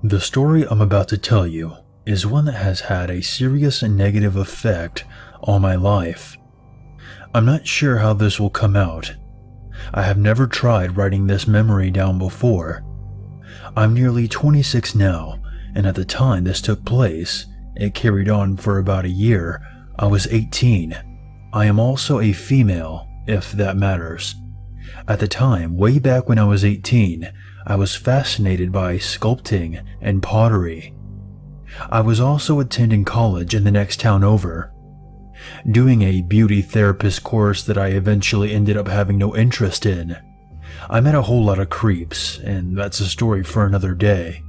The story I'm about to tell you is one that has had a serious and negative effect on my life. I'm not sure how this will come out. I have never tried writing this memory down before. I'm nearly 26 now, and at the time this took place, it carried on for about a year. I was 18. I am also a female, if that matters. At the time, way back when I was 18, I was fascinated by sculpting and pottery. I was also attending college in the next town over, doing a beauty therapist course that I eventually ended up having no interest in. I met a whole lot of creeps, and that's a story for another day.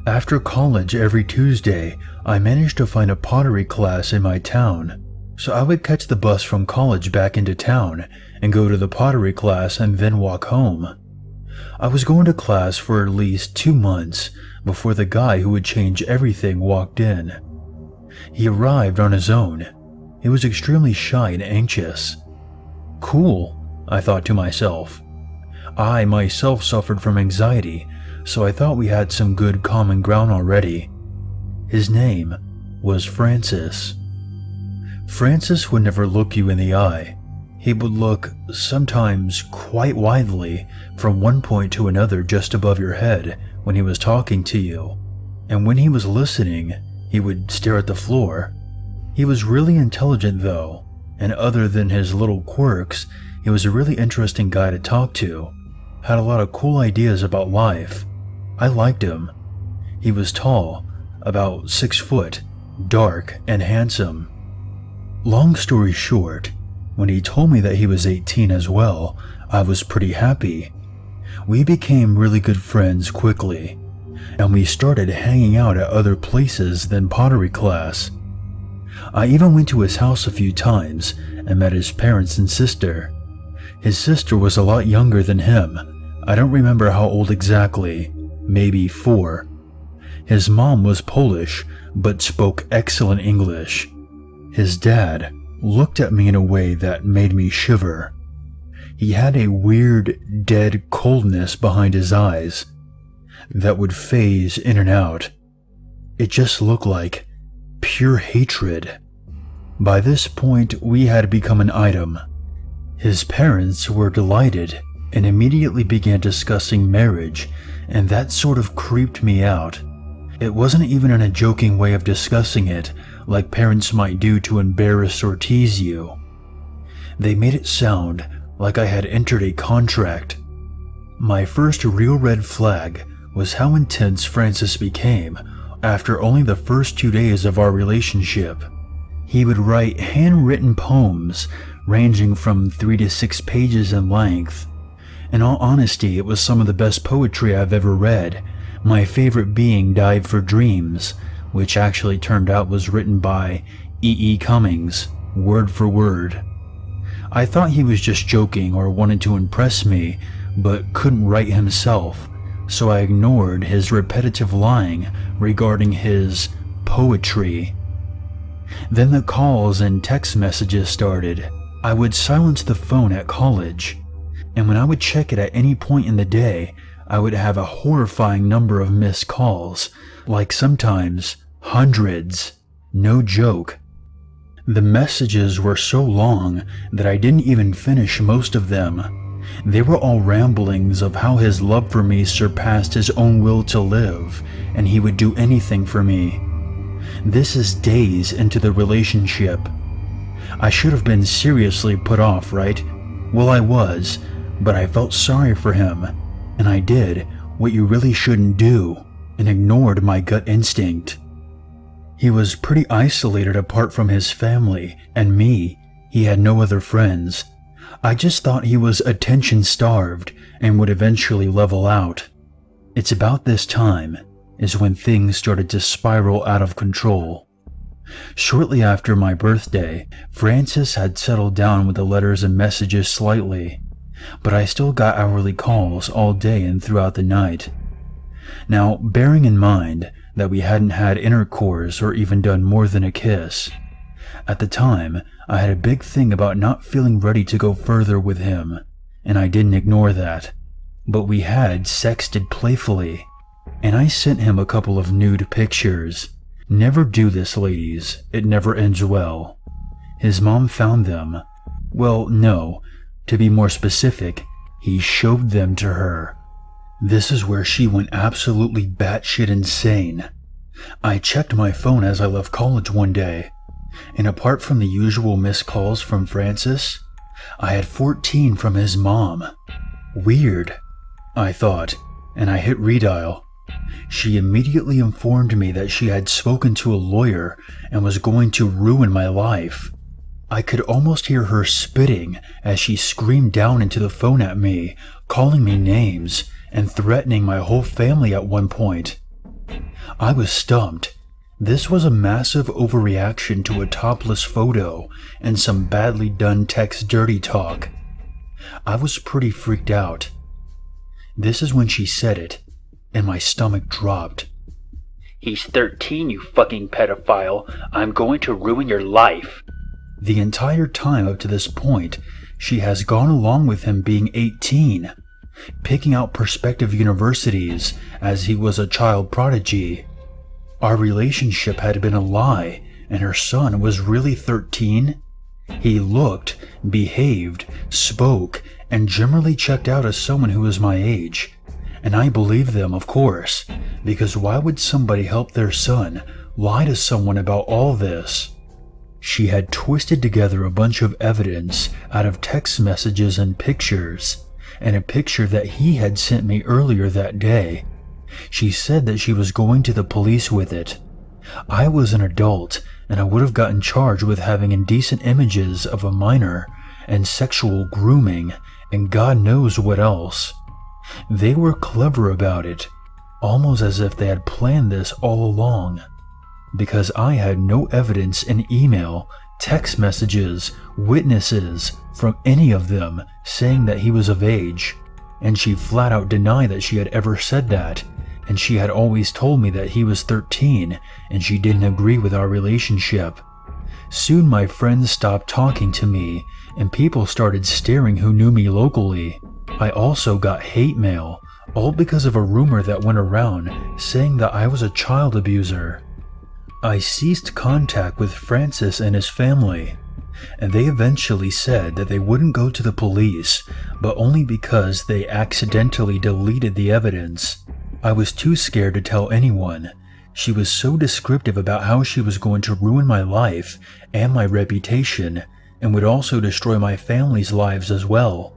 After college every Tuesday, I managed to find a pottery class in my town, so I would catch the bus from college back into town and go to the pottery class and then walk home. I was going to class for at least 2 months before the guy who would change everything walked in. He arrived on his own. He was extremely shy and anxious. Cool, I thought to myself. I myself suffered from anxiety, so I thought we had some good common ground already. His name was Francis. Francis would never look you in the eye. He would look, sometimes quite widely, from one point to another just above your head when he was talking to you. And when he was listening, he would stare at the floor. He was really intelligent though, and other than his little quirks, he was a really interesting guy to talk to. Had a lot of cool ideas about life. I liked him. He was tall, about 6 foot, dark and handsome. Long story short, when he told me that he was 18 as well, I was pretty happy. We became really good friends quickly, and we started hanging out at other places than pottery class. I even went to his house a few times and met his parents and sister. His sister was a lot younger than him. I don't remember how old exactly, maybe 4. His mom was Polish, but spoke excellent English. His dad looked at me in a way that made me shiver. He had a weird, dead coldness behind his eyes that would phase in and out. It just looked like pure hatred. By this point, we had become an item. His parents were delighted and immediately began discussing marriage, and that sort of creeped me out. It wasn't even in a joking way of discussing it, like parents might do to embarrass or tease you. They made it sound like I had entered a contract. My first real red flag was how intense Francis became after only the first 2 days of our relationship. He would write handwritten poems ranging from 3 to 6 pages in length. In all honesty, it was some of the best poetry I've ever read, my favorite being Dive for Dreams, which actually turned out was written by E. Cummings, word for word. I thought he was just joking or wanted to impress me, but couldn't write himself, so I ignored his repetitive lying regarding his poetry. Then the calls and text messages started. I would silence the phone at college, and when I would check it at any point in the day, I would have a horrifying number of missed calls, like sometimes hundreds. No joke. The messages were so long that I didn't even finish most of them. They were all ramblings of how his love for me surpassed his own will to live, and he would do anything for me. This is days into the relationship. I should have been seriously put off, right? Well, I was, but I felt sorry for him, and I did what you really shouldn't do and ignored my gut instinct. He was pretty isolated apart from his family and me. He had no other friends. I just thought he was attention-starved and would eventually level out. It's about this time is when things started to spiral out of control. Shortly after my birthday, Francis had settled down with the letters and messages slightly, but I still got hourly calls all day and throughout the night. Now, bearing in mind that we hadn't had intercourse or even done more than a kiss, at the time, I had a big thing about not feeling ready to go further with him, and I didn't ignore that. But we had sexted playfully. and I sent him a couple of nude pictures. Never do this, ladies. It never ends well. His mom found them. Well, no. To be more specific, he showed them to her. This is where she went absolutely batshit insane. I checked my phone as I left college one day, and apart from the usual missed calls from Francis, I had 14 from his mom. Weird, I thought, and I hit redial. She immediately informed me that she had spoken to a lawyer and was going to ruin my life. I could almost hear her spitting as she screamed down into the phone at me, calling me names and threatening my whole family at one point. I was stumped. This was a massive overreaction to a topless photo and some badly done text dirty talk. I was pretty freaked out. This is when she said it, and my stomach dropped. "He's 13, you fucking pedophile. I'm going to ruin your life." The entire time up to this point, she has gone along with him being 18, picking out prospective universities as he was a child prodigy. Our relationship had been a lie, and her son was really 13. He looked, behaved, spoke, and generally checked out as someone who was my age. And I believed them, of course, because why would somebody help their son lie to someone about all this? She had twisted together a bunch of evidence out of text messages and pictures, and a picture that he had sent me earlier that day. She said that she was going to the police with it. I was an adult, and I would have gotten charged with having indecent images of a minor, and sexual grooming, and God knows what else. They were clever about it, almost as if they had planned this all along. Because I had no evidence in email, text messages, witnesses from any of them saying that he was of age, and she flat out denied that she had ever said that, and she had always told me that he was 13 and she didn't agree with our relationship. Soon my friends stopped talking to me and people started staring who knew me locally. I also got hate mail, all because of a rumor that went around saying that I was a child abuser. I ceased contact with Francis and his family, and they eventually said that they wouldn't go to the police, but only because they accidentally deleted the evidence. I was too scared to tell anyone. She was so descriptive about how she was going to ruin my life and my reputation, and would also destroy my family's lives as well.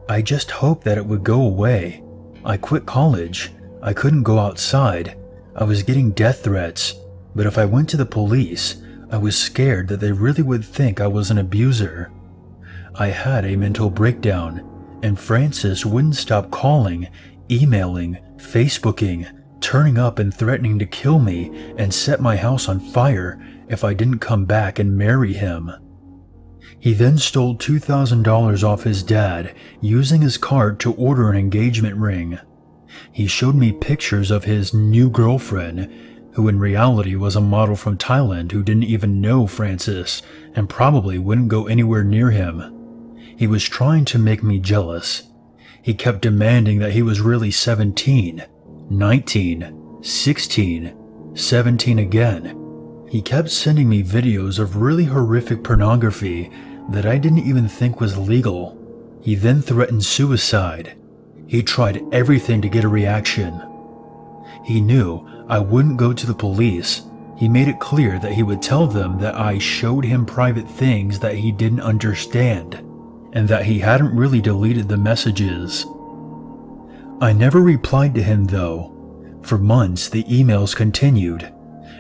I just hoped that it would go away. I quit college. I couldn't go outside. I was getting death threats, but if I went to the police, I was scared that they really would think I was an abuser. I had a mental breakdown, and Francis wouldn't stop calling, emailing, Facebooking, turning up and threatening to kill me and set my house on fire if I didn't come back and marry him. He then stole $2,000 off his dad, using his card to order an engagement ring. He showed me pictures of his new girlfriend, who in reality was a model from Thailand who didn't even know Francis and probably wouldn't go anywhere near him. He was trying to make me jealous. He kept demanding that he was really 17, 19, 16, 17 again. He kept sending me videos of really horrific pornography that I didn't even think was legal. He then threatened suicide. He tried everything to get a reaction. He knew I wouldn't go to the police. He made it clear that he would tell them that I showed him private things that he didn't understand, and that he hadn't really deleted the messages. I never replied to him though. For months the emails continued.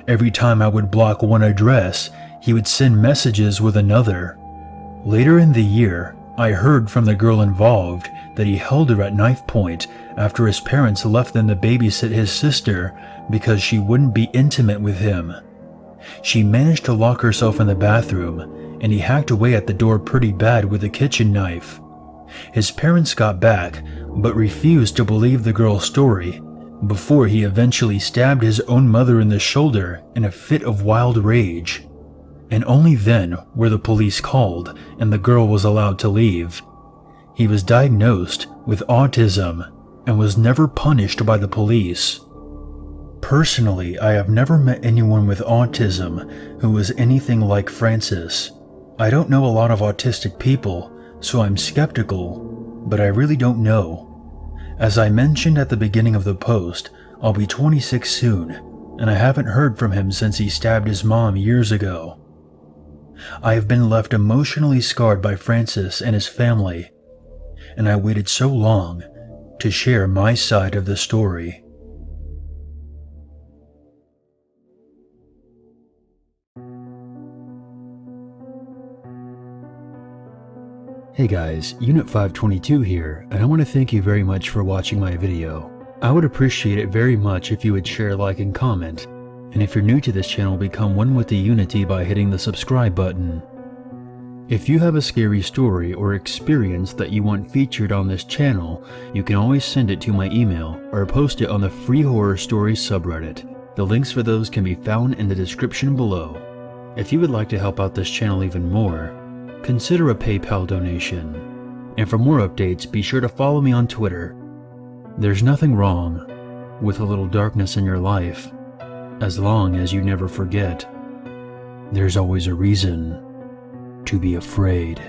Every time I would block one address, he would send messages with another. Later in the year, I heard from the girl involved that he held her at knife point after his parents left them to babysit his sister because she wouldn't be intimate with him. She managed to lock herself in the bathroom, and he hacked away at the door pretty bad with a kitchen knife. His parents got back, but refused to believe the girl's story, before he eventually stabbed his own mother in the shoulder in a fit of wild rage. And only then were the police called and the girl was allowed to leave. He was diagnosed with autism and was never punished by the police. Personally, I have never met anyone with autism who was anything like Francis. I don't know a lot of autistic people, so I'm skeptical, but I really don't know. As I mentioned at the beginning of the post, I'll be 26 soon, and I haven't heard from him since he stabbed his mom years ago. I have been left emotionally scarred by Francis and his family, and I waited so long to share my side of the story. Hey guys, Unit 522 here, and I want to thank you very much for watching my video. I would appreciate it very much if you would share, like, and comment, and if you're new to this channel, become one with the Unity by hitting the subscribe button. If you have a scary story or experience that you want featured on this channel, you can always send it to my email or post it on the Free Horror Stories subreddit. The links for those can be found in the description below. If you would like to help out this channel even more, consider a PayPal donation. And for more updates, be sure to follow me on Twitter. There's nothing wrong with a little darkness in your life, as long as you never forget there's always a reason to be afraid.